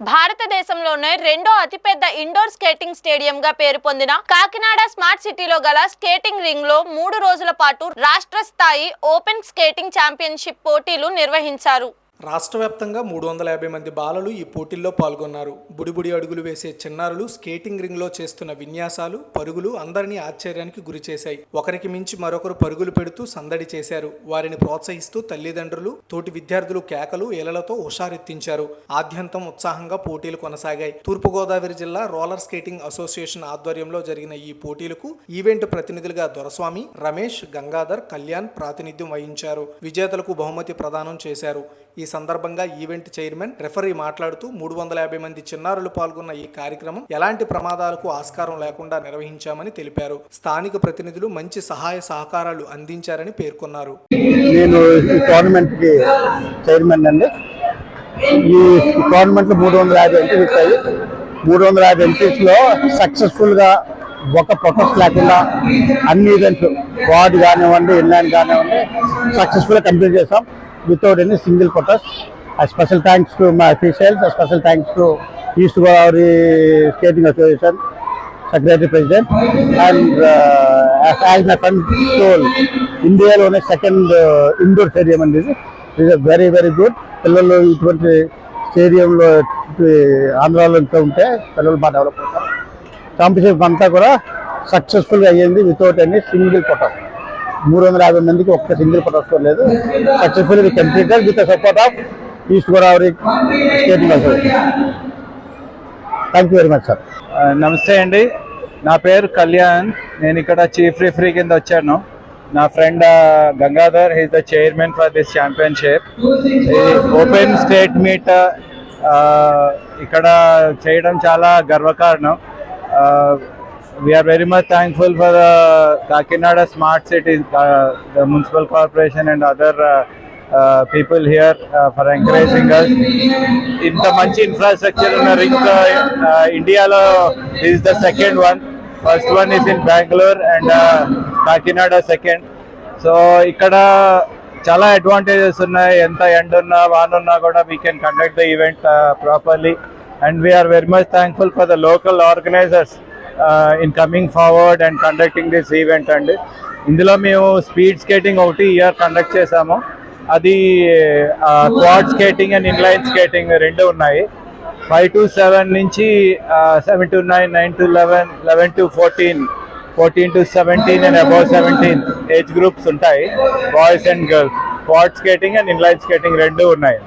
భారతదేశంలోనే రెండో అతిపెద్ద ఇండోర్ స్కేటింగ్ స్టేడియంగా పేరు పొందిన కాకినాడ స్మార్ట్ సిటీలో గల స్కేటింగ్ రింగ్ లో 3 రోజుల పాటు రాష్ట్ర స్థాయి ఓపెన్ స్కేటింగ్ ఛాంపియన్షిప్ పోటీలు నిర్వహించారు. రాష్ట్ర వ్యాప్తంగా 350 మంది బాలలు ఈ పోటీల్లో పాల్గొన్నారు. బుడిబుడి అడుగులు వేసే చిన్నారులు స్కేటింగ్ రింగ్లో చేస్తున్న విన్యాసాలు, పరుగులు అందరినీ ఆశ్చర్యానికి గురిచేశాయి. ఒకరికి మించి మరొకరు పరుగులు పెడుతూ సందడి చేశారు. వారిని ప్రోత్సహిస్తూ తల్లిదండ్రులు, తోటి విద్యార్థులు కేకలు, ఏలలతో హుషారెత్తించారు. ఆద్యంతం ఉత్సాహంగా పోటీలు కొనసాగాయి. తూర్పుగోదావరి జిల్లా రోలర్ స్కేటింగ్ అసోసియేషన్ ఆధ్వర్యంలో జరిగిన ఈ పోటీలకు ఈవెంట్ ప్రతినిధులుగా దొరస్వామి, రమేష్, గంగాధర్, కళ్యాణ్ ప్రాతినిధ్యం వహించారు. విజేతలకు బహుమతి ప్రదానం చేశారు. ఈ సందర్భంగా ఈవెంట్ చైర్మన్ రెఫరీ మాట్లాడుతూ 350 మంది చిన్నారులు పాల్గొన్న ఈ కార్యక్రమం ఎలాంటి ప్రమాదాలకు ఆస్కారం లేకుండా నిర్వహించామని తెలిపారు. స్థానిక ప్రతినిధులు మంచి సహాయ సహకారాలు అందించారని పేర్కొన్నారు. నేను ఈ టోర్నమెంట్ కి చైర్మన్ అండి. ఈ టోర్నమెంట్ లో 350 ఎంట్రీస్ వచ్చాయి. 350 ఎంట్రీస్ లో సక్సెస్ఫుల్ గా ఒక ప్రొటెస్ట్ లేకుండా అన్ని ఈవెంట్స్ వార్డ్ కానివ్వండి, ఇన్లాండ్ కానివ్వండి సక్సెస్ఫుల్ గా కంప్లీట్ చేసాం without any single protest. A special thanks to my officials, a special thanks to East Godavari Skating Association Secretary President, and as my friend told, India loone second indoor stadium and this is a very good. పిల్లలు ఇటువంటి స్టేడియంలో ఆంధ్రాలో ఉంటే పిల్లలు బాగా develop అవుతారు. Competition అంతా కూడా సక్సెస్ఫుల్గా అయ్యింది వితౌట్ ఎనీ సింగిల్ ప్రొటెస్ట్. 350 మందికి ఒక్క సింగిల్ ప్రొటెస్ట్ లేదు. Successfully completed with support of east Godavari skating association. Thank you very much sir. నమస్తే అండి, నా పేరు కళ్యాణ్. నేను ఇక్కడ చీఫ్ రిఫరీ కింద వచ్చాను. నా friend Gangadhar, he's the chairman for this championship. Open state meet ఇక్కడ చేయడం చాలా గర్వకారణం. We are very much thankful for the Kakinada Smart City, the Municipal Corporation and other people here for encouraging us. Inta manchi infrastructure unna ring India lo is the second one. First one is in Bangalore and Kakinada second. So ikkada chala advantages unnayi. Enta end unna van unna kuda we can conduct the event properly, and we are very much thankful for the local organizers in coming forward and conducting this event. And ఇందులో మేము speed skating ఒకటి year conduct చేసాము. అది quad skating and inline skating రెండు ఉన్నాయి. 5 to 7 నుంచి 7 to 9, 9 to 11, 11 to 14, 14 to 17 and above 17 age groups ఉంటాయి, boys and girls. Quad skating and inline skating రెండు ఉన్నాయి.